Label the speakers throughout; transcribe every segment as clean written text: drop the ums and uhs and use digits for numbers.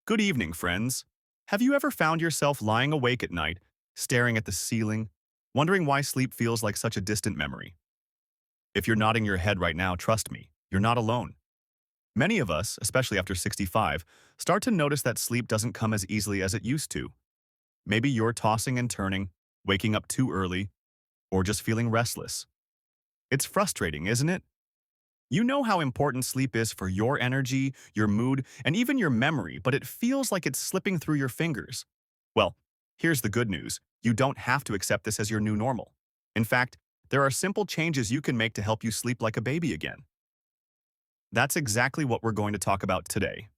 Speaker 1: Good evening, friends. Have you ever found yourself lying awake at night, staring at the ceiling, wondering why sleep feels like such a distant memory? If you're nodding your head right now, trust me, you're not alone. Many of us, especially after 65, start to notice that sleep doesn't come as easily as it used to. Maybe you're tossing and turning, waking up too early, or just feeling restless. It's frustrating, isn't it? You know how important sleep is for your energy, your mood, and even your memory, but it feels like it's slipping through your fingers. Well, here's the good news. You don't have to accept this as your new normal. In fact, there are simple changes you can make to help you sleep like a baby again. That's exactly what we're going to talk about today.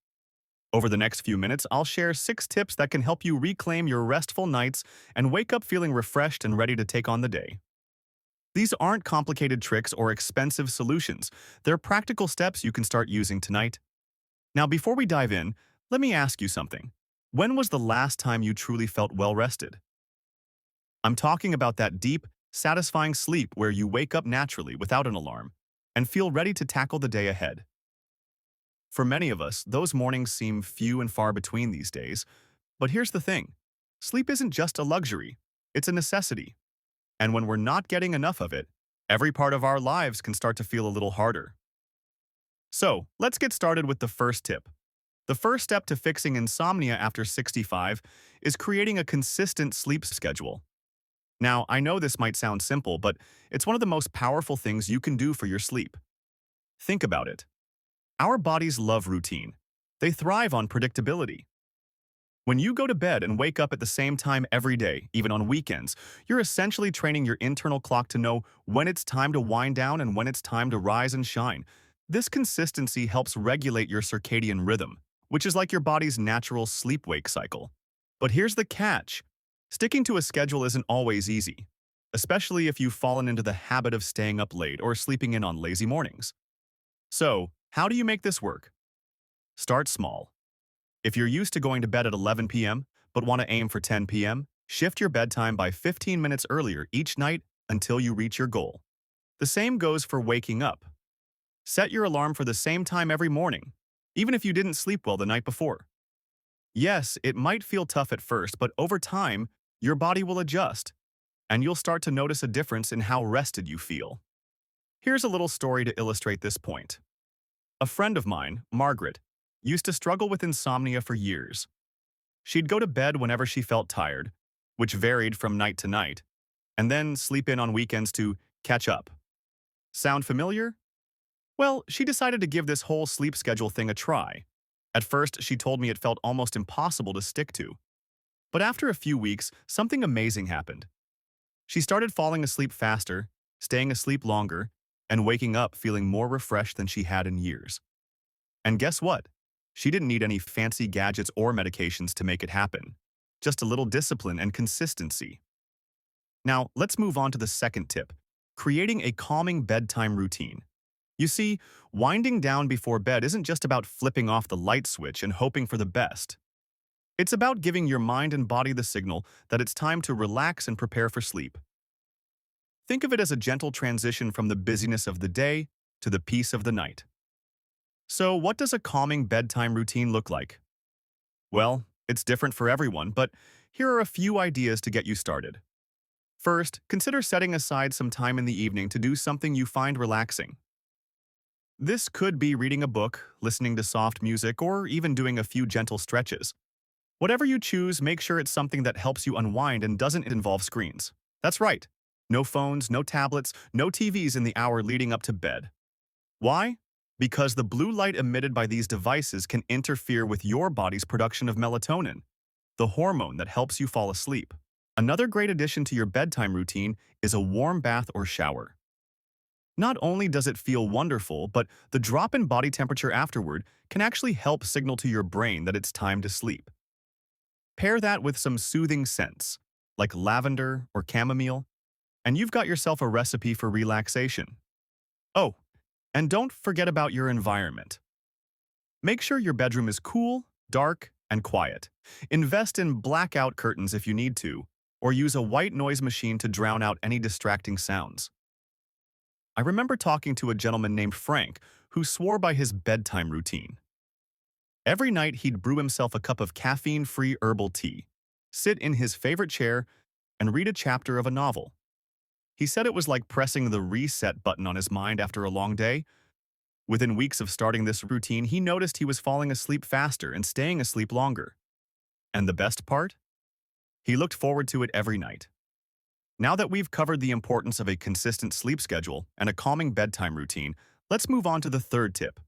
Speaker 1: Over the next few minutes, I'll share 6 tips that can help you reclaim your restful nights and wake up feeling refreshed and ready to take on the day. These aren't complicated tricks or expensive solutions. They're practical steps you can start using tonight. Now, before we dive in, let me ask you something. When was the last time you truly felt well rested? I'm talking about that deep, satisfying sleep where you wake up naturally without an alarm and feel ready to tackle the day ahead. For many of us, those mornings seem few and far between these days. But here's the thing. Sleep isn't just a luxury. It's a necessity. And when we're not getting enough of it, every part of our lives can start to feel a little harder. So, let's get started with the first tip. The first step to fixing insomnia after 65 is creating a consistent sleep schedule. Now, I know this might sound simple, but it's one of the most powerful things you can do for your sleep. Think about it. Our bodies love routine. They thrive on predictability. When you go to bed and wake up at the same time every day, even on weekends, you're essentially training your internal clock to know when it's time to wind down and when it's time to rise and shine. This consistency helps regulate your circadian rhythm, which is like your body's natural sleep-wake cycle. But here's the catch. Sticking to a schedule isn't always easy, especially if you've fallen into the habit of staying up late or sleeping in on lazy mornings. So, how do you make this work? Start small. If you're used to going to bed at 11 p.m. but want to aim for 10 p.m., shift your bedtime by 15 minutes earlier each night until you reach your goal. The same goes for waking up. Set your alarm for the same time every morning, even if you didn't sleep well the night before. Yes, it might feel tough at first, but over time, your body will adjust, and you'll start to notice a difference in how rested you feel. Here's a little story to illustrate this point. A friend of mine, Margaret, used to struggle with insomnia for years. She'd go to bed whenever she felt tired, which varied from night to night, and then sleep in on weekends to catch up. Sound familiar? Well, she decided to give this whole sleep schedule thing a try. At first, she told me it felt almost impossible to stick to. But after a few weeks, something amazing happened. She started falling asleep faster, staying asleep longer, and waking up feeling more refreshed than she had in years. And guess what? She didn't need any fancy gadgets or medications to make it happen. Just a little discipline and consistency. Now, let's move on to the second tip, creating a calming bedtime routine. You see, winding down before bed isn't just about flipping off the light switch and hoping for the best. It's about giving your mind and body the signal that it's time to relax and prepare for sleep. Think of it as a gentle transition from the busyness of the day to the peace of the night. So, what does a calming bedtime routine look like? Well, it's different for everyone, but here are a few ideas to get you started. First, consider setting aside some time in the evening to do something you find relaxing. This could be reading a book, listening to soft music, or even doing a few gentle stretches. Whatever you choose, make sure it's something that helps you unwind and doesn't involve screens. That's right. No phones, no tablets, no TVs in the hour leading up to bed. Why? Because the blue light emitted by these devices can interfere with your body's production of melatonin, the hormone that helps you fall asleep. Another great addition to your bedtime routine is a warm bath or shower. Not only does it feel wonderful, but the drop in body temperature afterward can actually help signal to your brain that it's time to sleep. Pair that with some soothing scents, like lavender or chamomile, and you've got yourself a recipe for relaxation. Oh, and don't forget about your environment. Make sure your bedroom is cool, dark, and quiet. Invest in blackout curtains if you need to, or use a white noise machine to drown out any distracting sounds. I remember talking to a gentleman named Frank who swore by his bedtime routine. Every night, he'd brew himself a cup of caffeine-free herbal tea, sit in his favorite chair, and read a chapter of a novel. He said it was like pressing the reset button on his mind after a long day. Within weeks of starting this routine, he noticed he was falling asleep faster and staying asleep longer. And the best part? He looked forward to it every night. Now that we've covered the importance of a consistent sleep schedule and a calming bedtime routine, let's move on to the third tip.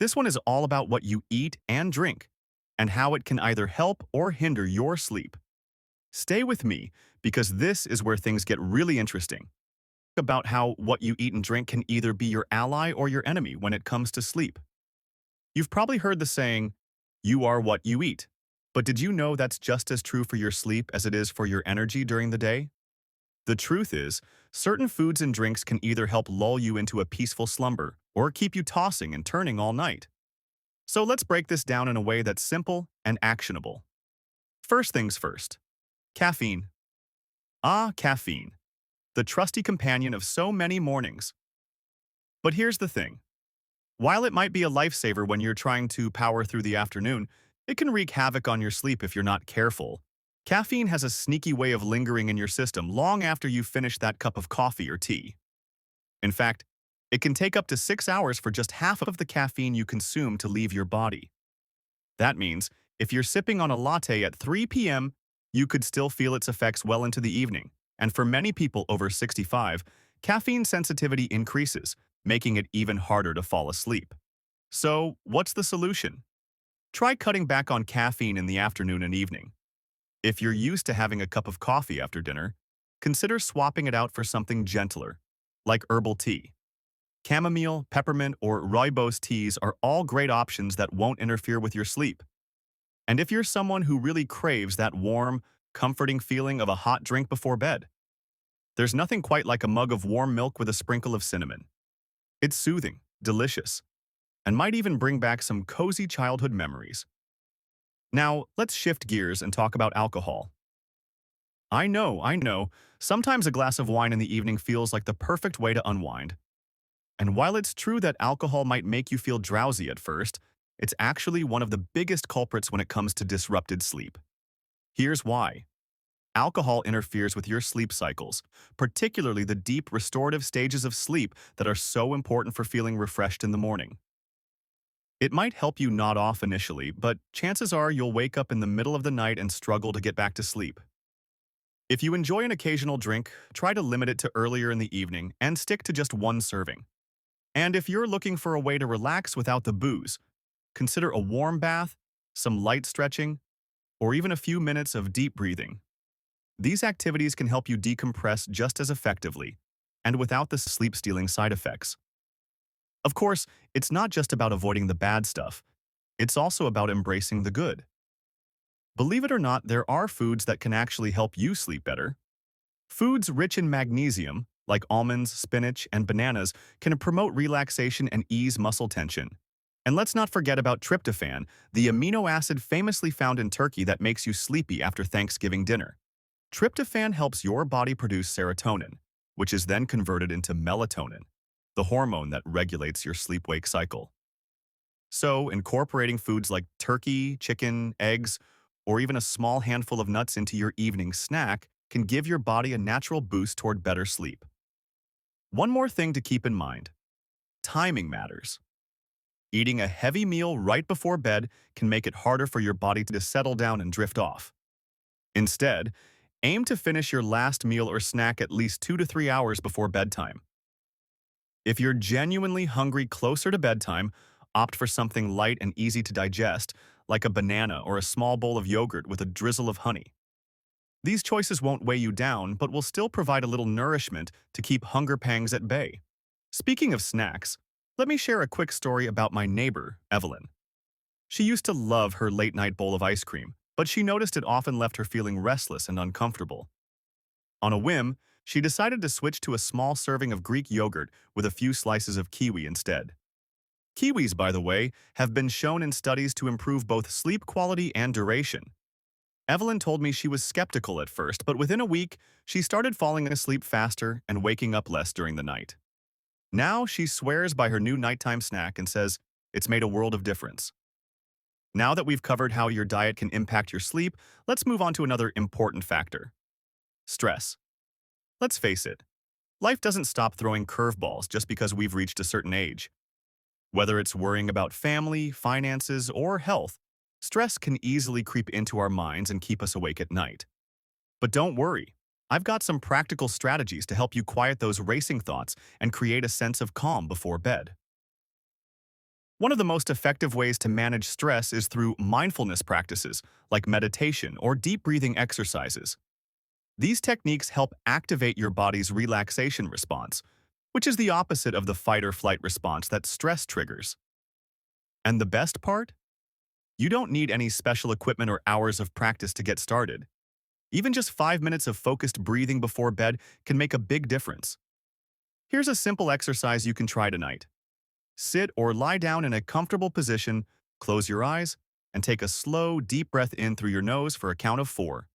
Speaker 1: This one is all about what you eat and drink, and how it can either help or hinder your sleep. Stay with me, because this is where things get really interesting. About how what you eat and drink can either be your ally or your enemy when it comes to sleep. You've probably heard the saying, "You are what you eat." But did you know that's just as true for your sleep as it is for your energy during the day? The truth is, certain foods and drinks can either help lull you into a peaceful slumber or keep you tossing and turning all night. So let's break this down in a way that's simple and actionable. First things first. Caffeine. Caffeine. The trusty companion of so many mornings. But here's the thing. While it might be a lifesaver when you're trying to power through the afternoon, it can wreak havoc on your sleep if you're not careful. Caffeine has a sneaky way of lingering in your system long after you've finished that cup of coffee or tea. In fact, it can take up to 6 hours for just half of the caffeine you consume to leave your body. That means, if you're sipping on a latte at 3 p.m., you could still feel its effects well into the evening. And for many people over 65, caffeine sensitivity increases, making it even harder to fall asleep. So, what's the solution? Try cutting back on caffeine in the afternoon and evening. If you're used to having a cup of coffee after dinner, consider swapping it out for something gentler, like herbal tea. Chamomile, peppermint, or rooibos teas are all great options that won't interfere with your sleep. And if you're someone who really craves that warm, comforting feeling of a hot drink before bed, there's nothing quite like a mug of warm milk with a sprinkle of cinnamon. It's soothing, delicious, and might even bring back some cozy childhood memories. Now, let's shift gears and talk about alcohol. I know, sometimes a glass of wine in the evening feels like the perfect way to unwind. And while it's true that alcohol might make you feel drowsy at first, it's actually one of the biggest culprits when it comes to disrupted sleep. Here's why. Alcohol interferes with your sleep cycles, particularly the deep restorative stages of sleep that are so important for feeling refreshed in the morning. It might help you nod off initially, but chances are you'll wake up in the middle of the night and struggle to get back to sleep. If you enjoy an occasional drink, try to limit it to earlier in the evening and stick to just one serving. And if you're looking for a way to relax without the booze, consider a warm bath, some light stretching, or even a few minutes of deep breathing. These activities can help you decompress just as effectively, and without the sleep-stealing side effects. Of course, it's not just about avoiding the bad stuff. It's also about embracing the good. Believe it or not, there are foods that can actually help you sleep better. Foods rich in magnesium, like almonds, spinach, and bananas, can promote relaxation and ease muscle tension. And let's not forget about tryptophan, the amino acid famously found in turkey that makes you sleepy after Thanksgiving dinner. Tryptophan helps your body produce serotonin, which is then converted into melatonin, the hormone that regulates your sleep-wake cycle. So, incorporating foods like turkey, chicken, eggs, or even a small handful of nuts into your evening snack can give your body a natural boost toward better sleep. One more thing to keep in mind. Timing matters. Eating a heavy meal right before bed can make it harder for your body to settle down and drift off. Instead, aim to finish your last meal or snack at least 2 to 3 hours before bedtime. If you're genuinely hungry closer to bedtime, opt for something light and easy to digest, like a banana or a small bowl of yogurt with a drizzle of honey. These choices won't weigh you down, but will still provide a little nourishment to keep hunger pangs at bay. Speaking of snacks, let me share a quick story about my neighbor, Evelyn. She used to love her late-night bowl of ice cream, but she noticed it often left her feeling restless and uncomfortable. On a whim, she decided to switch to a small serving of Greek yogurt with a few slices of kiwi instead. Kiwis, by the way, have been shown in studies to improve both sleep quality and duration. Evelyn told me she was skeptical at first, but within a week, she started falling asleep faster and waking up less during the night. Now she swears by her new nighttime snack and says it's made a world of difference. Now that we've covered how your diet can impact your sleep, let's move on to another important factor: stress. Let's face it, life doesn't stop throwing curveballs just because we've reached a certain age. Whether it's worrying about family, finances, or health, stress can easily creep into our minds and keep us awake at night. But don't worry, I've got some practical strategies to help you quiet those racing thoughts and create a sense of calm before bed. One of the most effective ways to manage stress is through mindfulness practices, like meditation or deep breathing exercises. These techniques help activate your body's relaxation response, which is the opposite of the fight or flight response that stress triggers. And the best part? You don't need any special equipment or hours of practice to get started. Even just 5 minutes of focused breathing before bed can make a big difference. Here's a simple exercise you can try tonight. Sit or lie down in a comfortable position, close your eyes, and take a slow, deep breath in through your nose for a count of 4.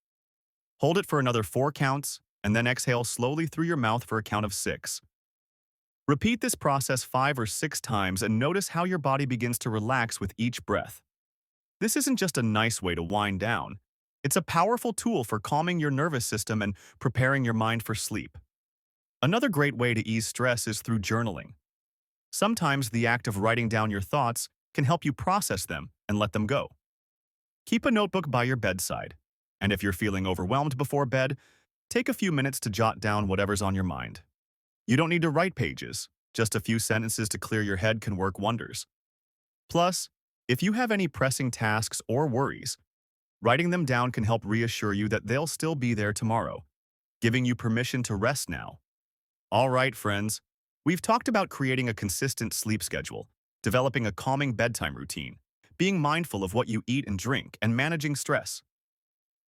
Speaker 1: Hold it for another 4 counts, and then exhale slowly through your mouth for a count of 6. Repeat this process 5 or 6 times and notice how your body begins to relax with each breath. This isn't just a nice way to wind down. It's a powerful tool for calming your nervous system and preparing your mind for sleep. Another great way to ease stress is through journaling. Sometimes the act of writing down your thoughts can help you process them and let them go. Keep a notebook by your bedside, and if you're feeling overwhelmed before bed, take a few minutes to jot down whatever's on your mind. You don't need to write pages. Just a few sentences to clear your head can work wonders. Plus, if you have any pressing tasks or worries, writing them down can help reassure you that they'll still be there tomorrow, giving you permission to rest now. All right, friends, we've talked about creating a consistent sleep schedule, developing a calming bedtime routine, being mindful of what you eat and drink, and managing stress.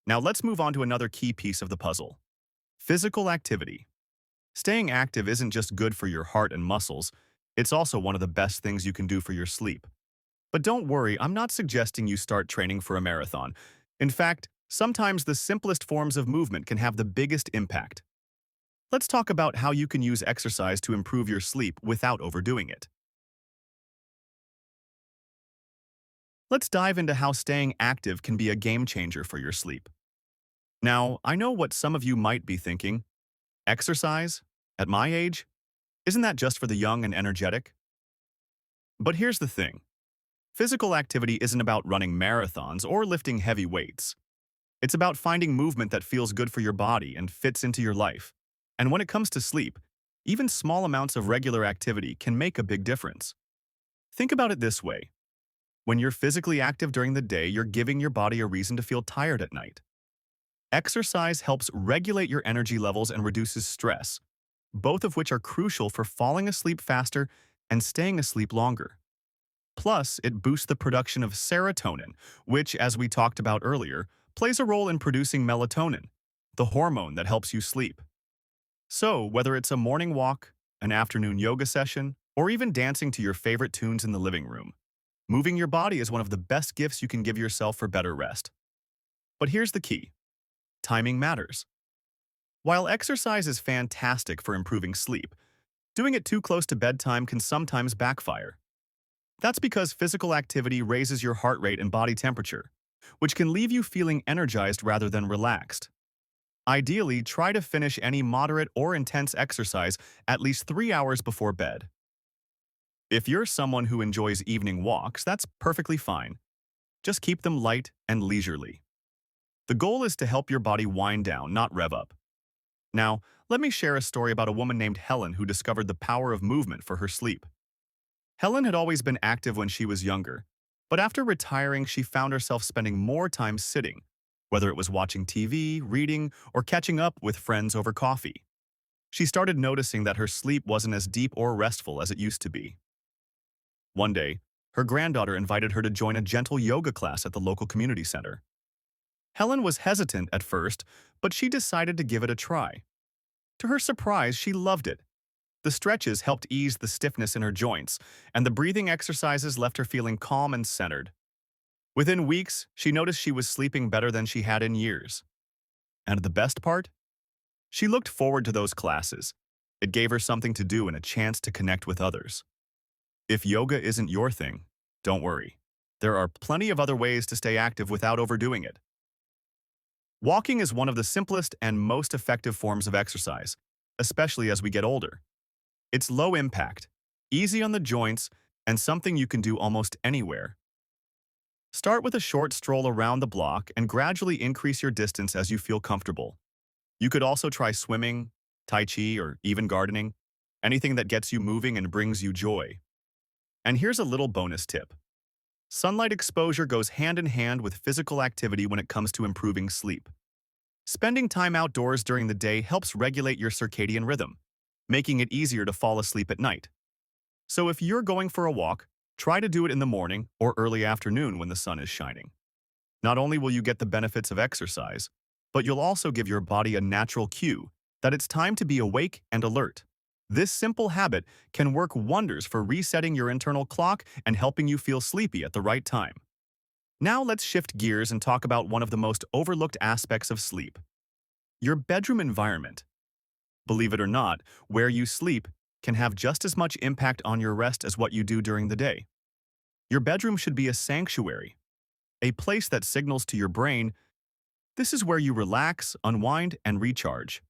Speaker 1: Now let's move on to another key piece of the puzzle: physical activity. Staying active isn't just good for your heart and muscles, it's also one of the best things you can do for your sleep. But don't worry, I'm not suggesting you start training for a marathon. In fact, sometimes the simplest forms of movement can have the biggest impact. Let's talk about how you can use exercise to improve your sleep without overdoing it. Let's dive into how staying active can be a game changer for your sleep. Now, I know what some of you might be thinking. Exercise? At my age? Isn't that just for the young and energetic? But here's the thing. Physical activity isn't about running marathons or lifting heavy weights. It's about finding movement that feels good for your body and fits into your life. And when it comes to sleep, even small amounts of regular activity can make a big difference. Think about it this way. When you're physically active during the day, you're giving your body a reason to feel tired at night. Exercise helps regulate your energy levels and reduces stress, both of which are crucial for falling asleep faster and staying asleep longer. Plus, it boosts the production of serotonin, which, as we talked about earlier, plays a role in producing melatonin, the hormone that helps you sleep. So, whether it's a morning walk, an afternoon yoga session, or even dancing to your favorite tunes in the living room, moving your body is one of the best gifts you can give yourself for better rest. But here's the key. Timing matters. While exercise is fantastic for improving sleep, doing it too close to bedtime can sometimes backfire. That's because physical activity raises your heart rate and body temperature, which can leave you feeling energized rather than relaxed. Ideally, try to finish any moderate or intense exercise at least 3 hours before bed. If you're someone who enjoys evening walks, that's perfectly fine. Just keep them light and leisurely. The goal is to help your body wind down, not rev up. Now, let me share a story about a woman named Helen who discovered the power of movement for her sleep. Helen had always been active when she was younger, but after retiring, she found herself spending more time sitting, whether it was watching TV, reading, or catching up with friends over coffee. She started noticing that her sleep wasn't as deep or restful as it used to be. One day, her granddaughter invited her to join a gentle yoga class at the local community center. Helen was hesitant at first, but she decided to give it a try. To her surprise, she loved it. The stretches helped ease the stiffness in her joints, and the breathing exercises left her feeling calm and centered. Within weeks, she noticed she was sleeping better than she had in years. And the best part? She looked forward to those classes. It gave her something to do and a chance to connect with others. If yoga isn't your thing, don't worry. There are plenty of other ways to stay active without overdoing it. Walking is one of the simplest and most effective forms of exercise, especially as we get older. It's low impact, easy on the joints, and something you can do almost anywhere. Start with a short stroll around the block and gradually increase your distance as you feel comfortable. You could also try swimming, tai chi, or even gardening, anything that gets you moving and brings you joy. And here's a little bonus tip. Sunlight exposure goes hand in hand with physical activity when it comes to improving sleep. Spending time outdoors during the day helps regulate your circadian rhythm, making it easier to fall asleep at night. So if you're going for a walk, try to do it in the morning or early afternoon when the sun is shining. Not only will you get the benefits of exercise, but you'll also give your body a natural cue that it's time to be awake and alert. This simple habit can work wonders for resetting your internal clock and helping you feel sleepy at the right time. Now let's shift gears and talk about one of the most overlooked aspects of sleep: your bedroom environment. Believe it or not, where you sleep can have just as much impact on your rest as what you do during the day. Your bedroom should be a sanctuary, a place that signals to your brain, this is where you relax, unwind, and recharge.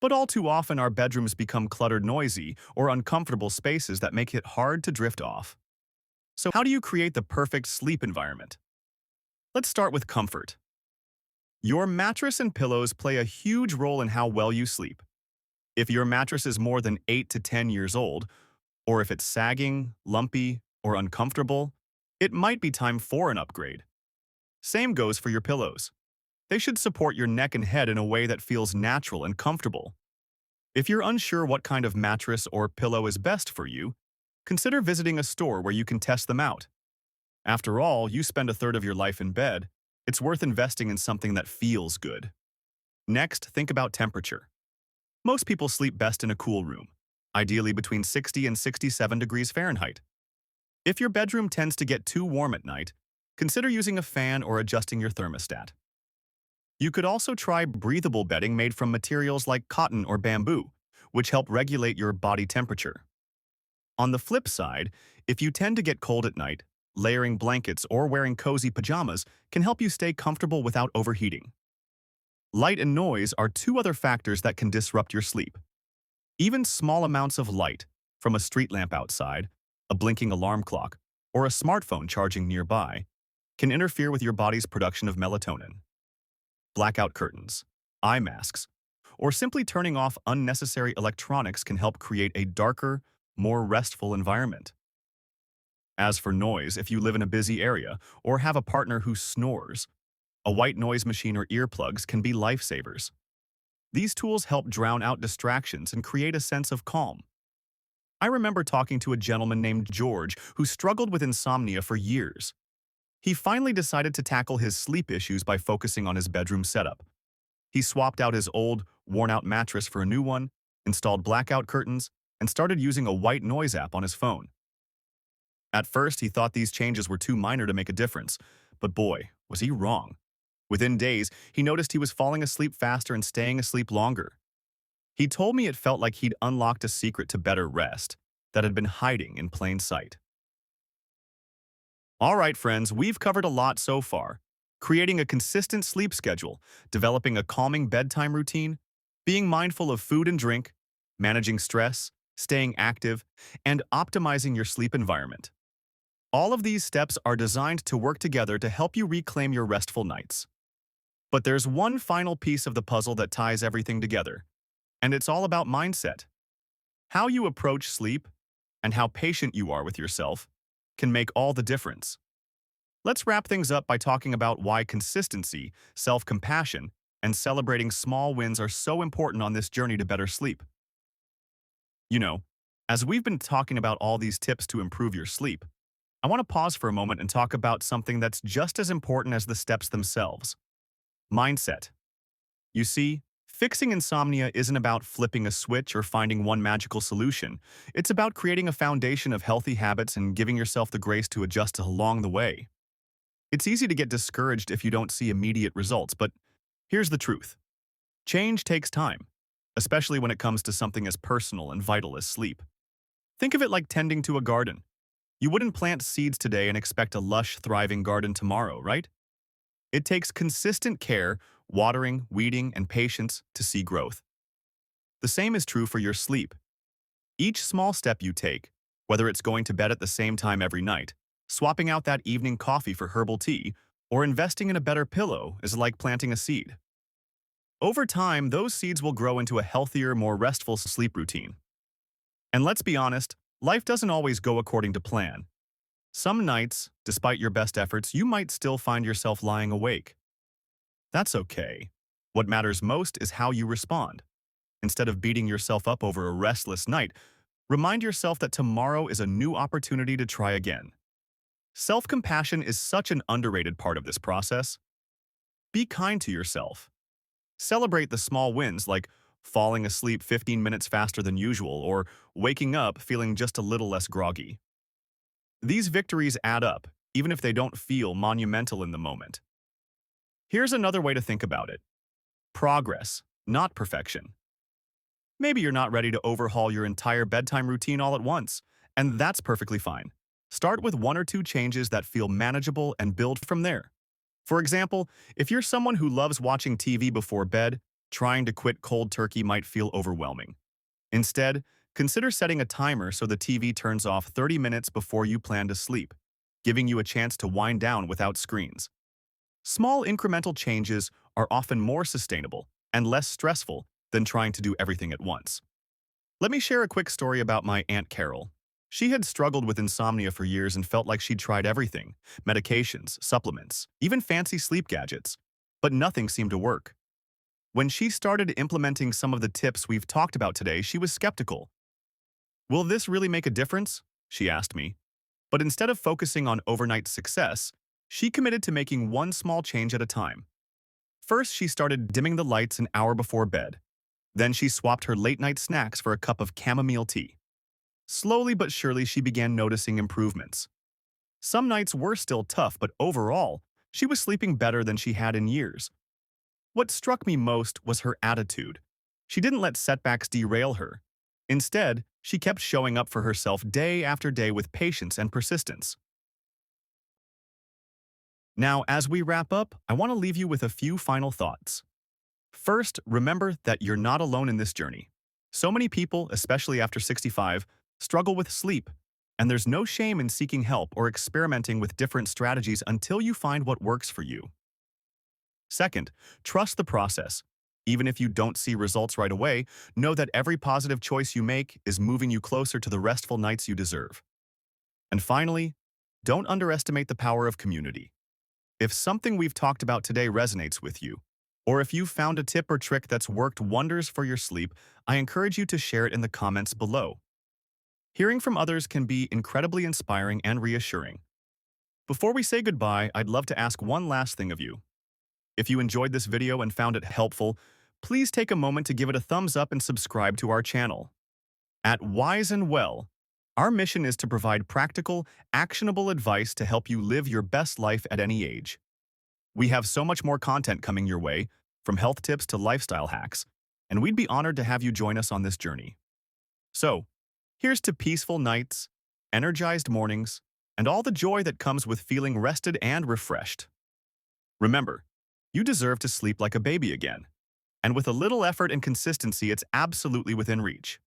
Speaker 1: But all too often, our bedrooms become cluttered, noisy, or uncomfortable spaces that make it hard to drift off. So how do you create the perfect sleep environment? Let's start with comfort. Your mattress and pillows play a huge role in how well you sleep. If your mattress is more than 8 to 10 years old, or if it's sagging, lumpy, or uncomfortable, it might be time for an upgrade. Same goes for your pillows. They should support your neck and head in a way that feels natural and comfortable. If you're unsure what kind of mattress or pillow is best for you, consider visiting a store where you can test them out. After all, you spend a third of your life in bed. It's worth investing in something that feels good. Next, think about temperature. Most people sleep best in a cool room, ideally between 60 and 67 degrees Fahrenheit. If your bedroom tends to get too warm at night, consider using a fan or adjusting your thermostat. You could also try breathable bedding made from materials like cotton or bamboo, which help regulate your body temperature. On the flip side, if you tend to get cold at night, layering blankets or wearing cozy pajamas can help you stay comfortable without overheating. Light and noise are two other factors that can disrupt your sleep. Even small amounts of light, from a street lamp outside, a blinking alarm clock, or a smartphone charging nearby, can interfere with your body's production of melatonin. Blackout curtains, eye masks, or simply turning off unnecessary electronics can help create a darker, more restful environment. As for noise, if you live in a busy area or have a partner who snores, a white noise machine or earplugs can be lifesavers. These tools help drown out distractions and create a sense of calm. I remember talking to a gentleman named George who struggled with insomnia for years. He finally decided to tackle his sleep issues by focusing on his bedroom setup. He swapped out his old, worn-out mattress for a new one, installed blackout curtains, and started using a white noise app on his phone. At first, he thought these changes were too minor to make a difference, but boy, was he wrong. Within days, he noticed he was falling asleep faster and staying asleep longer. He told me it felt like he'd unlocked a secret to better rest that had been hiding in plain sight. All right, friends, we've covered a lot so far. Creating a consistent sleep schedule, developing a calming bedtime routine, being mindful of food and drink, managing stress, staying active, and optimizing your sleep environment. All of these steps are designed to work together to help you reclaim your restful nights. But there's one final piece of the puzzle that ties everything together, and it's all about mindset. How you approach sleep and how patient you are with yourself can make all the difference. Let's wrap things up by talking about why consistency, self-compassion, and celebrating small wins are so important on this journey to better sleep. You know, as we've been talking about all these tips to improve your sleep, I want to pause for a moment and talk about something that's just as important as the steps themselves: mindset. You see, fixing insomnia isn't about flipping a switch or finding one magical solution. It's about creating a foundation of healthy habits and giving yourself the grace to adjust along the way. It's easy to get discouraged if you don't see immediate results, but here's the truth. Change takes time, especially when it comes to something as personal and vital as sleep. Think of it like tending to a garden. You wouldn't plant seeds today and expect a lush, thriving garden tomorrow, right? It takes consistent care, watering, weeding, and patience to see growth. The same is true for your sleep. Each small step you take, whether it's going to bed at the same time every night, swapping out that evening coffee for herbal tea, or investing in a better pillow, is like planting a seed. Over time, those seeds will grow into a healthier, more restful sleep routine. And let's be honest, life doesn't always go according to plan. Some nights, despite your best efforts, you might still find yourself lying awake. That's okay. What matters most is how you respond. Instead of beating yourself up over a restless night, remind yourself that tomorrow is a new opportunity to try again. Self-compassion is such an underrated part of this process. Be kind to yourself. Celebrate the small wins like falling asleep 15 minutes faster than usual or waking up feeling just a little less groggy. These victories add up, even if they don't feel monumental in the moment. Here's another way to think about it. Progress, not perfection. Maybe you're not ready to overhaul your entire bedtime routine all at once, and that's perfectly fine. Start with one or two changes that feel manageable and build from there. For example, if you're someone who loves watching TV before bed, trying to quit cold turkey might feel overwhelming. Instead, consider setting a timer so the TV turns off 30 minutes before you plan to sleep, giving you a chance to wind down without screens. Small incremental changes are often more sustainable and less stressful than trying to do everything at once. Let me share a quick story about my Aunt Carol. She had struggled with insomnia for years and felt like she'd tried everything, medications, supplements, even fancy sleep gadgets, but nothing seemed to work. When she started implementing some of the tips we've talked about today, she was skeptical. "Will this really make a difference?" she asked me. But instead of focusing on overnight success, she committed to making one small change at a time. First, she started dimming the lights an hour before bed. Then she swapped her late-night snacks for a cup of chamomile tea. Slowly but surely, she began noticing improvements. Some nights were still tough, but overall, she was sleeping better than she had in years. What struck me most was her attitude. She didn't let setbacks derail her. Instead, she kept showing up for herself day after day with patience and persistence. Now, as we wrap up, I want to leave you with a few final thoughts. First, remember that you're not alone in this journey. So many people, especially after 65, struggle with sleep, and there's no shame in seeking help or experimenting with different strategies until you find what works for you. Second, trust the process. Even if you don't see results right away, know that every positive choice you make is moving you closer to the restful nights you deserve. And finally, don't underestimate the power of community. If something we've talked about today resonates with you, or if you've found a tip or trick that's worked wonders for your sleep, I encourage you to share it in the comments below. Hearing from others can be incredibly inspiring and reassuring. Before we say goodbye, I'd love to ask one last thing of you. If you enjoyed this video and found it helpful, please take a moment to give it a thumbs up and subscribe to our channel. At Wise and Well, our mission is to provide practical, actionable advice to help you live your best life at any age. We have so much more content coming your way, from health tips to lifestyle hacks, and we'd be honored to have you join us on this journey. So, here's to peaceful nights, energized mornings, and all the joy that comes with feeling rested and refreshed. Remember, you deserve to sleep like a baby again, and with a little effort and consistency, it's absolutely within reach.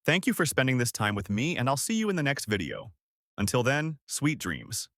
Speaker 1: Thank you for spending this time with me, and I'll see you in the next video. Until then, sweet dreams.